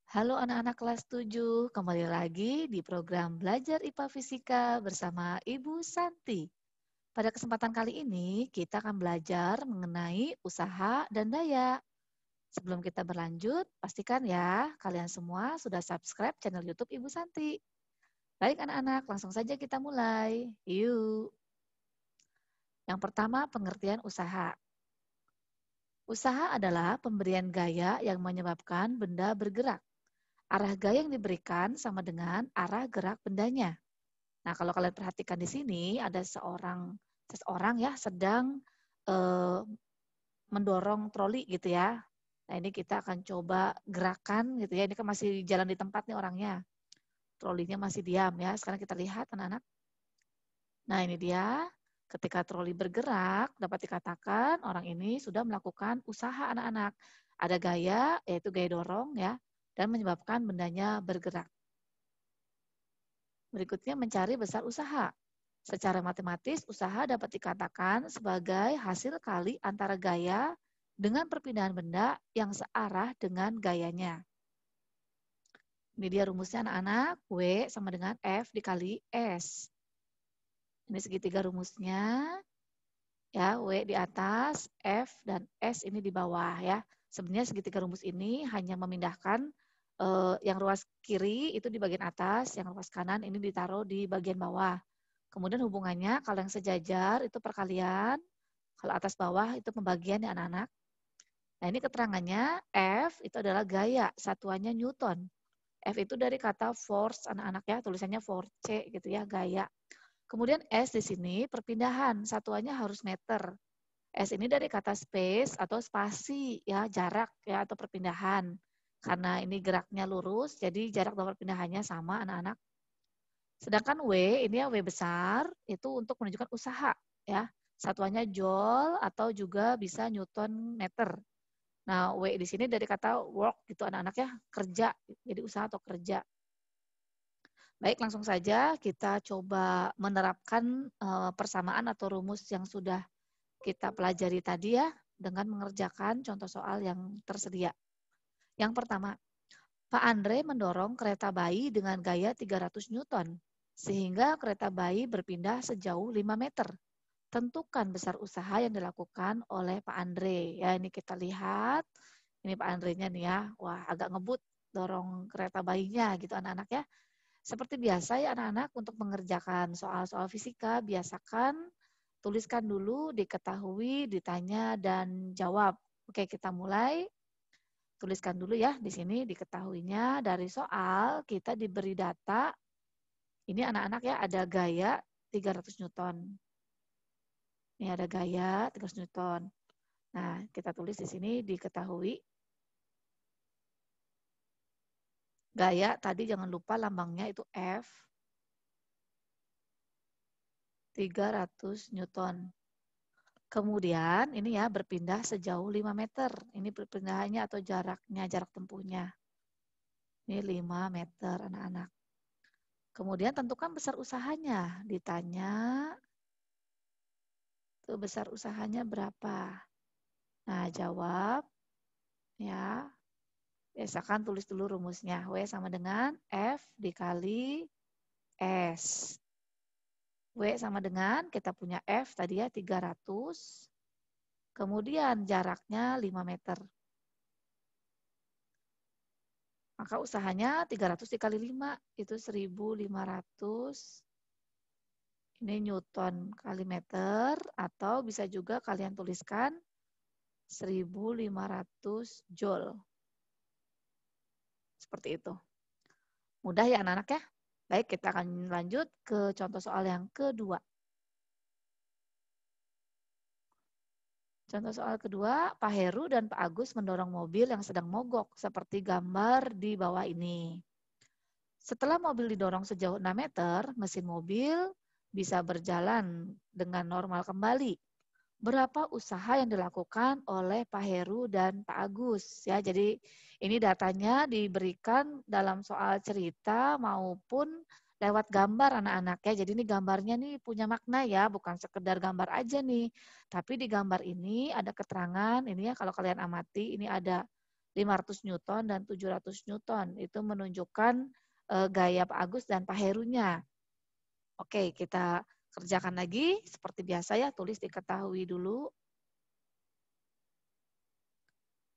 Halo anak-anak kelas 7, kembali lagi di program Belajar IPA Fisika bersama Ibu Santi. Pada kesempatan kali ini, kita akan belajar mengenai usaha dan daya. Sebelum kita berlanjut, pastikan ya kalian semua sudah subscribe channel YouTube Ibu Santi. Baik anak-anak, langsung saja kita mulai. Yuk. Yang pertama, pengertian usaha. Usaha adalah pemberian gaya yang menyebabkan benda bergerak. Arah gaya yang diberikan sama dengan arah gerak bendanya. Nah, kalau kalian perhatikan di sini ada seseorang ya sedang eh, mendorong troli gitu ya. Nah, ini kita akan coba gerakan gitu ya. Ini kan masih jalan di tempat nih orangnya. Trolinya masih diam ya. Sekarang kita lihat anak-anak. Nah, ini dia. Ketika troli bergerak, dapat dikatakan orang ini sudah melakukan usaha anak-anak. Ada gaya, yaitu gaya dorong ya, dan menyebabkan bendanya bergerak. Berikutnya mencari besar usaha. Secara matematis, usaha dapat dikatakan sebagai hasil kali antara gaya dengan perpindahan benda yang searah dengan gayanya. Ini dia rumusnya anak-anak, W sama dengan F dikali S. Ini segitiga rumusnya, ya W di atas, F dan S ini di bawah ya. Sebenarnya segitiga rumus ini hanya memindahkan yang ruas kiri itu di bagian atas, yang ruas kanan ini ditaruh di bagian bawah. Kemudian hubungannya kalau yang sejajar itu perkalian, kalau atas bawah itu pembagian ya anak-anak. Nah ini keterangannya F itu adalah gaya, satuannya Newton. F itu dari kata force anak-anak ya, tulisannya force gitu ya, gaya. Kemudian S di sini perpindahan, satuannya harus meter. S ini dari kata space atau spasi ya, jarak ya atau perpindahan. Karena ini geraknya lurus, jadi jarak dan perpindahannya sama anak-anak. Sedangkan W ini ya W besar itu untuk menunjukkan usaha ya. Satuannya joule atau juga bisa Newton meter. Nah, W di sini dari kata work gitu anak-anak ya, kerja. Jadi usaha atau kerja. Baik, langsung saja kita coba menerapkan persamaan atau rumus yang sudah kita pelajari tadi ya dengan mengerjakan contoh soal yang tersedia. Yang pertama, Pak Andre mendorong kereta bayi dengan gaya 300 Newton, sehingga kereta bayi berpindah sejauh 5 meter. Tentukan besar usaha yang dilakukan oleh Pak Andre. Ya, ini kita lihat. Ini Pak Andre-nya nih ya. Wah, agak ngebut dorong kereta bayinya gitu anak-anak ya. Seperti biasa ya anak-anak untuk mengerjakan soal-soal fisika, biasakan tuliskan dulu, diketahui, ditanya, dan jawab. Oke, kita mulai. Tuliskan dulu ya di sini diketahuinya dari soal kita diberi data. Ini anak-anak ya ada gaya 300 Newton. Ini ada gaya 300 Newton. Nah, kita tulis di sini diketahui. Gaya tadi jangan lupa lambangnya itu F. 300 Newton. Kemudian ini ya berpindah sejauh 5 meter. Ini perpindahannya atau jaraknya, jarak tempuhnya. Ini 5 meter anak-anak. Kemudian tentukan besar usahanya. Ditanya, tuh besar usahanya berapa? Nah, jawab ya. Biasakan tulis dulu rumusnya. W sama dengan F dikali S. W sama dengan kita punya F tadi ya 300. Kemudian jaraknya 5 meter. Maka usahanya 300 dikali 5 itu 1.500. Ini Newton kali meter atau bisa juga kalian tuliskan 1.500 Joule. Seperti itu. Mudah ya anak-anak ya? Baik, kita akan lanjut ke contoh soal yang kedua. Contoh soal kedua, Pak Heru dan Pak Agus mendorong mobil yang sedang mogok seperti gambar di bawah ini. Setelah mobil didorong sejauh 6 meter, mesin mobil bisa berjalan dengan normal kembali. Berapa usaha yang dilakukan oleh Pak Heru dan Pak Agus ya. Jadi ini datanya diberikan dalam soal cerita maupun lewat gambar anak-anak ya. Jadi ini gambarnya nih punya makna ya, bukan sekedar gambar aja nih. Tapi di gambar ini ada keterangan, ini ya kalau kalian amati ini ada 500 Newton dan 700 Newton. Itu menunjukkan gaya Pak Agus dan Pak Herunya. Oke, kita kerjakan lagi seperti biasa ya, tulis diketahui dulu.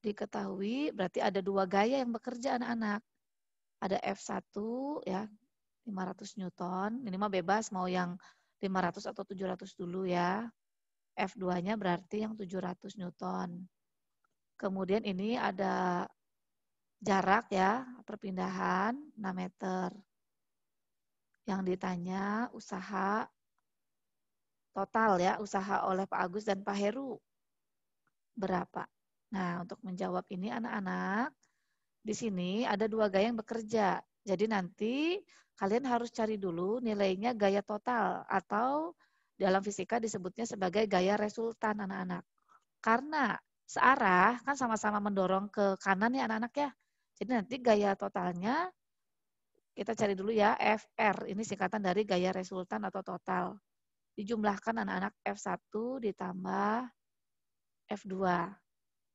Diketahui berarti ada dua gaya yang bekerja anak-anak. Ada F1 ya, 500 Newton. Ini mah bebas mau yang 500 atau 700 dulu ya. F2-nya berarti yang 700 Newton. Kemudian ini ada jarak ya, perpindahan 6 meter. Yang ditanya usaha total ya, usaha oleh Pak Agus dan Pak Heru berapa? Nah, untuk menjawab ini anak-anak, di sini ada dua gaya yang bekerja. Jadi nanti kalian harus cari dulu nilainya gaya total atau dalam fisika disebutnya sebagai gaya resultan anak-anak. Karena searah kan sama-sama mendorong ke kanan ya anak-anak ya. Jadi nanti gaya totalnya kita cari dulu ya FR. Ini singkatan dari gaya resultan atau total. Dijumlahkan anak-anak F1 ditambah F2.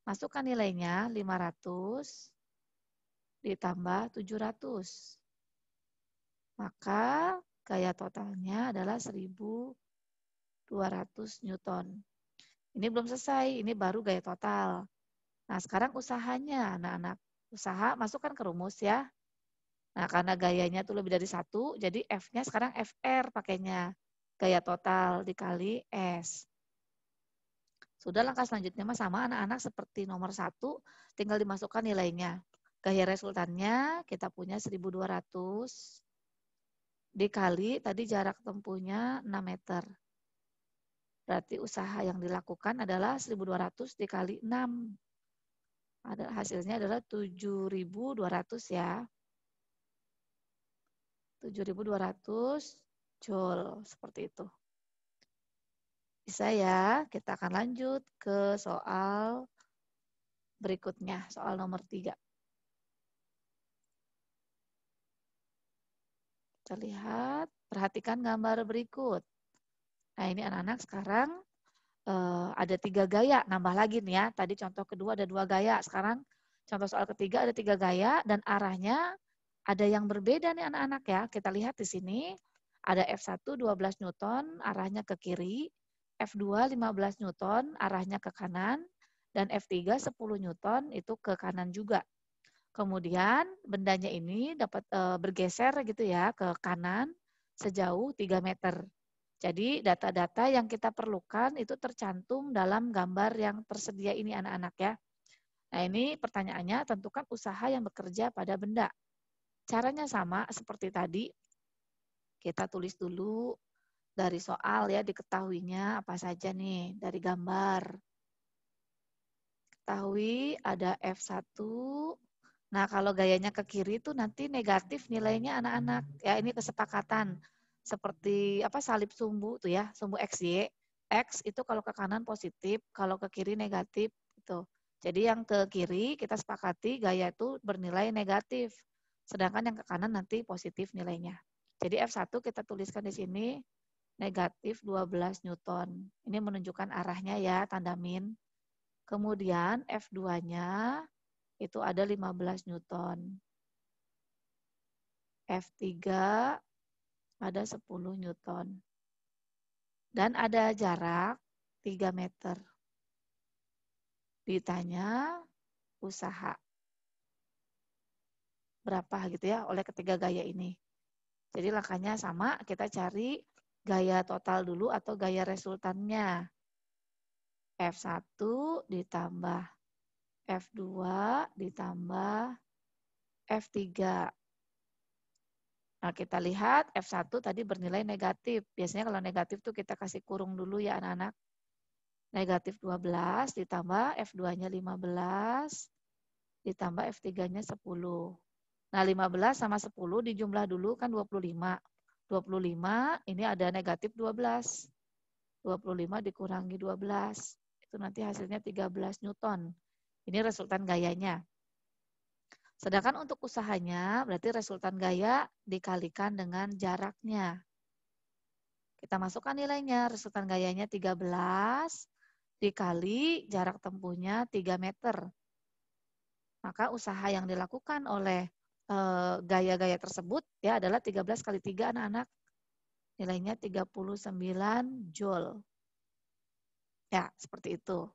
Masukkan nilainya 500 ditambah 700. Maka gaya totalnya adalah 1200 Newton. Ini belum selesai, ini baru gaya total. Nah, sekarang usahanya, anak-anak. Usaha masukkan ke rumus ya. Nah, karena gayanya itu lebih dari 1, jadi F-nya sekarang FR pakainya. Gaya total dikali S. Sudah langkah selanjutnya mah sama anak-anak seperti nomor 1, tinggal dimasukkan nilainya. Gaya resultannya kita punya 1200 dikali tadi jarak tempuhnya 6 meter. Berarti usaha yang dilakukan adalah 1200 dikali 6. Hasilnya adalah 7.200 ya. 7.200 joule seperti itu. Bisa ya, kita akan lanjut ke soal berikutnya, soal nomor 3. Kita lihat, perhatikan gambar berikut. Nah ini anak-anak sekarang ada 3 gaya, nambah lagi nih ya. Tadi contoh kedua ada 2 gaya, sekarang contoh soal ketiga ada 3 gaya dan arahnya ada yang berbeda nih anak-anak ya. Kita lihat di sini ada F1 12 Newton arahnya ke kiri, F2 15 Newton arahnya ke kanan, dan F3 10 Newton itu ke kanan juga. Kemudian bendanya ini dapat bergeser gitu ya ke kanan sejauh 3 meter. Jadi data-data yang kita perlukan itu tercantum dalam gambar yang tersedia ini anak-anak ya. Nah ini pertanyaannya, tentukan usaha yang bekerja pada benda. Caranya sama seperti tadi. Kita tulis dulu dari soal ya, diketahuinya apa saja nih dari gambar. Ketahui ada F1. Nah, kalau gayanya ke kiri itu nanti negatif nilainya anak-anak. Ya, ini kesepakatan. Seperti apa salib sumbu tuh ya, sumbu XY. X itu kalau ke kanan positif, kalau ke kiri negatif gitu. Jadi yang ke kiri kita sepakati gaya itu bernilai negatif. Sedangkan yang ke kanan nanti positif nilainya. Jadi F1 kita tuliskan di sini negatif 12 Newton. Ini menunjukkan arahnya ya, tanda min. Kemudian F2-nya itu ada 15 Newton. F3 ada 10 Newton. Dan ada jarak 3 meter. Ditanya usaha. Berapa gitu ya oleh ketiga gaya ini. Jadi langkahnya sama, kita cari gaya total dulu atau gaya resultannya. F1 ditambah F2 ditambah F3. Nah, kita lihat F1 tadi bernilai negatif. Biasanya kalau negatif tuh kita kasih kurung dulu ya anak-anak. Negatif 12 ditambah F2-nya 15 ditambah F3-nya 10. Nah, 15 sama 10 dijumlah dulu kan 25. 25 ini ada negatif 12. 25 dikurangi 12. Itu nanti hasilnya 13 Newton. Ini resultan gayanya. Sedangkan untuk usahanya, berarti resultan gaya dikalikan dengan jaraknya. Kita masukkan nilainya, resultan gayanya 13 dikali jarak tempuhnya 3 meter. Maka usaha yang dilakukan oleh gaya-gaya tersebut ya adalah 13 kali 3 anak-anak. Nilainya 39 Joule. Ya, seperti itu.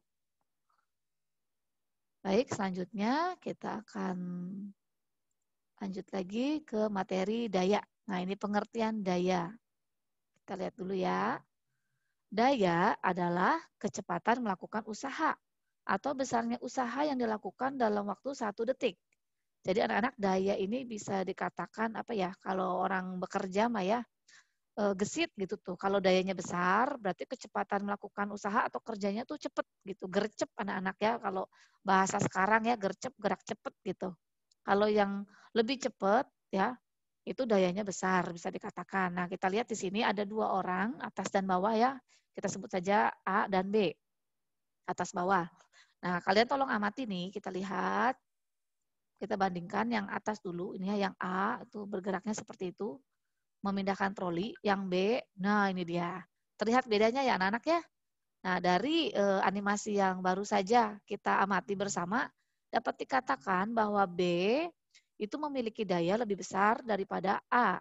Baik, selanjutnya kita akan lanjut lagi ke materi daya. Nah, ini pengertian daya. Kita lihat dulu ya. Daya adalah kecepatan melakukan usaha atau besarnya usaha yang dilakukan dalam waktu 1 detik. Jadi anak-anak, daya ini bisa dikatakan apa ya, kalau orang bekerja mah ya, gesit gitu tuh. Kalau dayanya besar, berarti kecepatan melakukan usaha atau kerjanya tuh cepet gitu, gercep anak-anak ya. Kalau bahasa sekarang ya, gercep, gerak cepet gitu. Kalau yang lebih cepet ya, itu dayanya besar bisa dikatakan. Nah, kita lihat di sini ada 2 orang, atas dan bawah ya. Kita sebut saja A dan B, atas bawah. Nah, kalian tolong amati nih, kita lihat, kita bandingkan yang atas dulu, ini ya yang A itu bergeraknya seperti itu, memindahkan troli, yang B, nah ini dia. Terlihat bedanya ya anak-anak ya. Nah, dari animasi yang baru saja kita amati bersama, dapat dikatakan bahwa B itu memiliki daya lebih besar daripada A.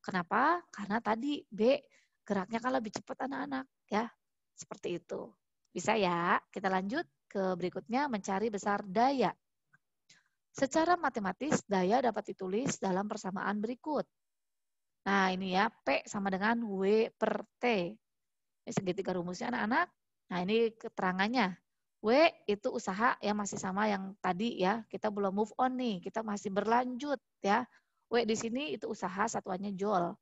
Kenapa? Karena tadi B geraknya kan lebih cepat anak-anak ya. Seperti itu. Bisa ya? Kita lanjut ke berikutnya, mencari besar daya. Secara matematis, daya dapat ditulis dalam persamaan berikut. Nah, ini ya, P sama dengan W per T. Ini segitiga rumusnya anak-anak. Nah, ini keterangannya. W itu usaha yang masih sama yang tadi ya. Kita belum move on nih, kita masih berlanjut ya. W di sini itu usaha, satuannya joule.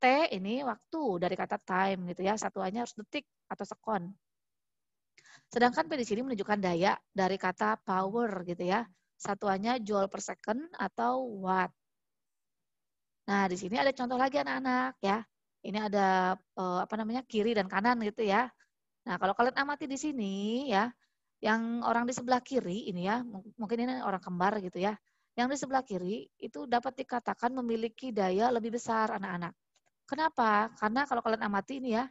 T ini waktu dari kata time gitu ya, satuannya harus detik atau sekon. Sedangkan P di sini menunjukkan daya dari kata power gitu ya. Satuannya joule per second atau watt. Nah, di sini ada contoh lagi anak-anak ya. Ini ada apa namanya, kiri dan kanan gitu ya. Nah, kalau kalian amati di sini ya, yang orang di sebelah kiri ini ya, mungkin ini orang kembar gitu ya. Yang di sebelah kiri itu dapat dikatakan memiliki daya lebih besar anak-anak. Kenapa? Karena kalau kalian amati ini ya,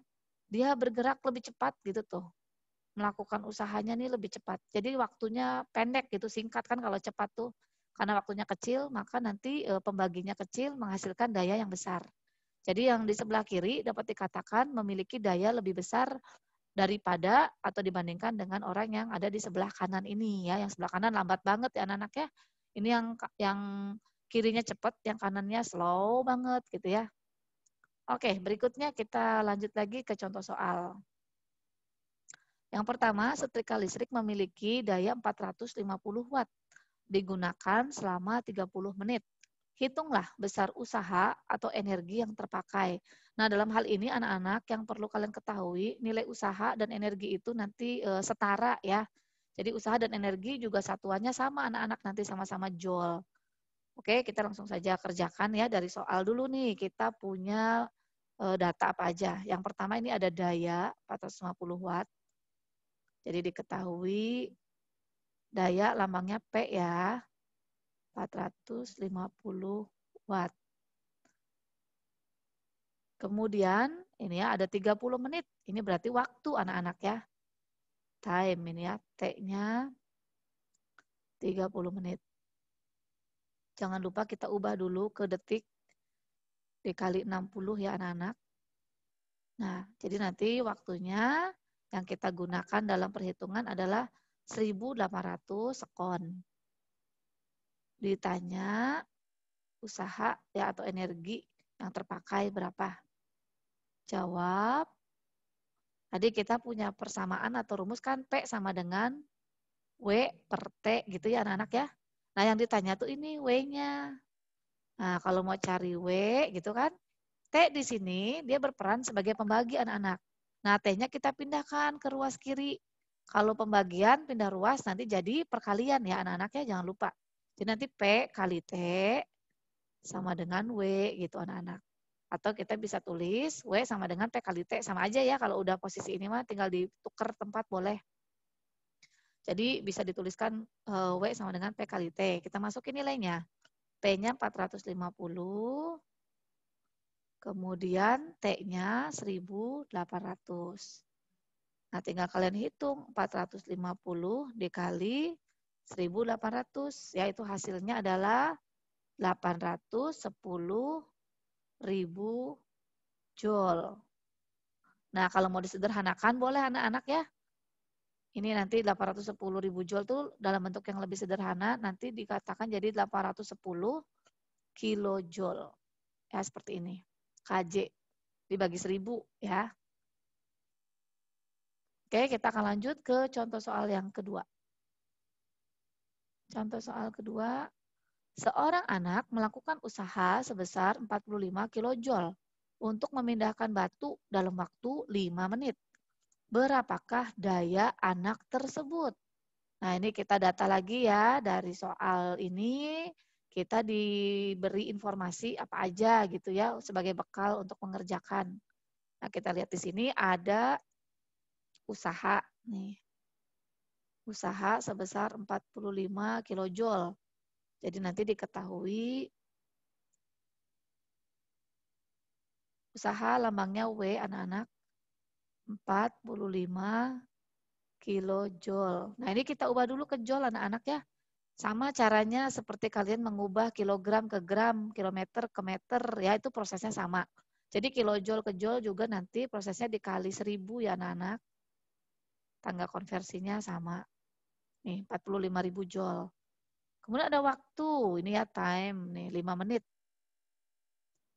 dia bergerak lebih cepat gitu tuh. Melakukan usahanya nih lebih cepat. Jadi waktunya pendek gitu, singkat kan kalau cepat tuh. Karena waktunya kecil, maka nanti pembaginya kecil menghasilkan daya yang besar. Jadi yang di sebelah kiri dapat dikatakan memiliki daya lebih besar daripada atau dibandingkan dengan orang yang ada di sebelah kanan ini ya. Yang sebelah kanan lambat banget ya anak-anak ya. Ini yang kirinya cepat, yang kanannya slow banget gitu ya. Oke, berikutnya kita lanjut lagi ke contoh soal. Yang pertama, setrika listrik memiliki daya 450 watt. Digunakan selama 30 menit. Hitunglah besar usaha atau energi yang terpakai. Nah, dalam hal ini anak-anak yang perlu kalian ketahui, nilai usaha dan energi itu nanti setara ya. Jadi usaha dan energi juga satuannya sama anak-anak, nanti sama-sama joule. Oke, kita langsung saja kerjakan ya dari soal dulu nih. Kita punya data apa aja. Yang pertama ini ada daya 450 watt. Jadi diketahui daya lambangnya P ya. 450 watt. Kemudian ini ya ada 30 menit. Ini berarti waktu anak-anak ya. Time ini ya. T-nya 30 menit. Jangan lupa kita ubah dulu ke detik. Dikali 60 ya anak-anak. Nah, jadi nanti waktunya yang kita gunakan dalam perhitungan adalah 1800 sekon. Ditanya usaha ya atau energi yang terpakai berapa? Jawab. Tadi kita punya persamaan atau rumus kan P sama dengan W per T gitu ya anak-anak ya. Nah yang ditanya tuh ini W-nya. Nah kalau mau cari W gitu kan, T di sini dia berperan sebagai pembagi anak-anak. Nah T-nya kita pindahkan ke ruas kiri. Kalau pembagian pindah ruas nanti jadi perkalian ya anak-anak ya, jangan lupa. Jadi nanti P kali T sama dengan W gitu anak-anak. Atau kita bisa tulis W sama dengan P kali T. Sama aja ya kalau udah posisi ini mah tinggal ditukar tempat boleh. Jadi bisa dituliskan W sama dengan P kali T. Kita masukin nilainya. P-nya 450. Kemudian T-nya 1800. Nah tinggal kalian hitung 450 dikali 1.800, yaitu hasilnya adalah 810.000 Joule. Nah, kalau mau disederhanakan boleh anak-anak ya. Ini nanti 810.000 Joule tuh dalam bentuk yang lebih sederhana, nanti dikatakan jadi 810 kilojoule. Ya, seperti ini. KJ dibagi 1000 ya. Oke, kita akan lanjut ke contoh soal yang kedua. Contoh soal kedua, seorang anak melakukan usaha sebesar 45 kilojoule untuk memindahkan batu dalam waktu 5 menit. Berapakah daya anak tersebut? Nah, ini kita data lagi ya dari soal ini. Kita diberi informasi apa aja gitu ya sebagai bekal untuk mengerjakan. Nah, kita lihat di sini ada usaha nih. Usaha sebesar 45 kilojoule. Jadi nanti diketahui usaha lambangnya W anak-anak 45 kilojoule. Nah, ini kita ubah dulu ke joule anak-anak ya. Sama caranya seperti kalian mengubah kilogram ke gram, kilometer ke meter, ya itu prosesnya sama. Jadi kilojoule ke joule juga nanti prosesnya dikali 1000 ya anak-anak. Tangga konversinya sama. Nih 45.000 joule. Kemudian ada waktu, ini ya time, nih 5 menit.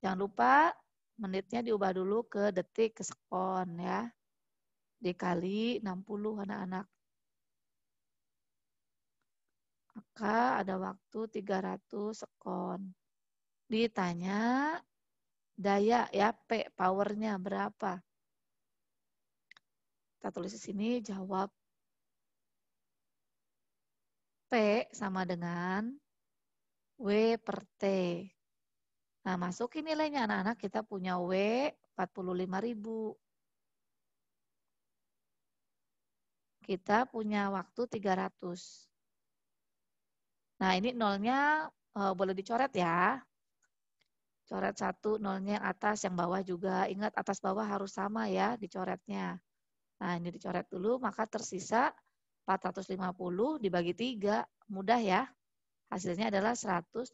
Jangan lupa menitnya diubah dulu ke detik, ke sekon ya. Dikali 60 anak-anak. Maka ada waktu 300 sekon. Ditanya daya ya, P, powernya berapa? Kita tulis di sini, jawab P sama dengan W per T. Nah, masukin nilainya anak-anak, kita punya W 45.000. Kita punya waktu 300. Nah, ini nolnya boleh dicoret ya. Coret 1, nolnya yang atas, yang bawah juga. Ingat atas bawah harus sama ya dicoretnya. Nah, ini dicoret dulu, maka tersisa 450 dibagi 3. Mudah ya. Hasilnya adalah 150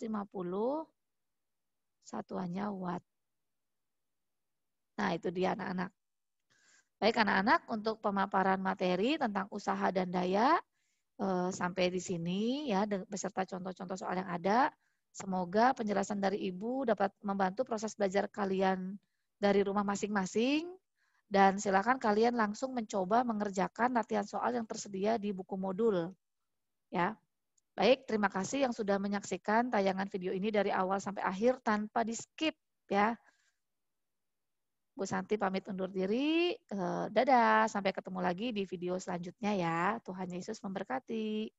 satuannya watt. Nah, itu dia anak-anak. Baik anak-anak, untuk pemaparan materi tentang usaha dan daya, sampai di sini ya beserta contoh-contoh soal yang ada. Semoga penjelasan dari Ibu dapat membantu proses belajar kalian dari rumah masing-masing dan silakan kalian langsung mencoba mengerjakan latihan soal yang tersedia di buku modul. Ya. Baik, terima kasih yang sudah menyaksikan tayangan video ini dari awal sampai akhir tanpa di-skip ya. Bu Santi pamit undur diri. Dadah, sampai ketemu lagi di video selanjutnya ya. Tuhan Yesus memberkati.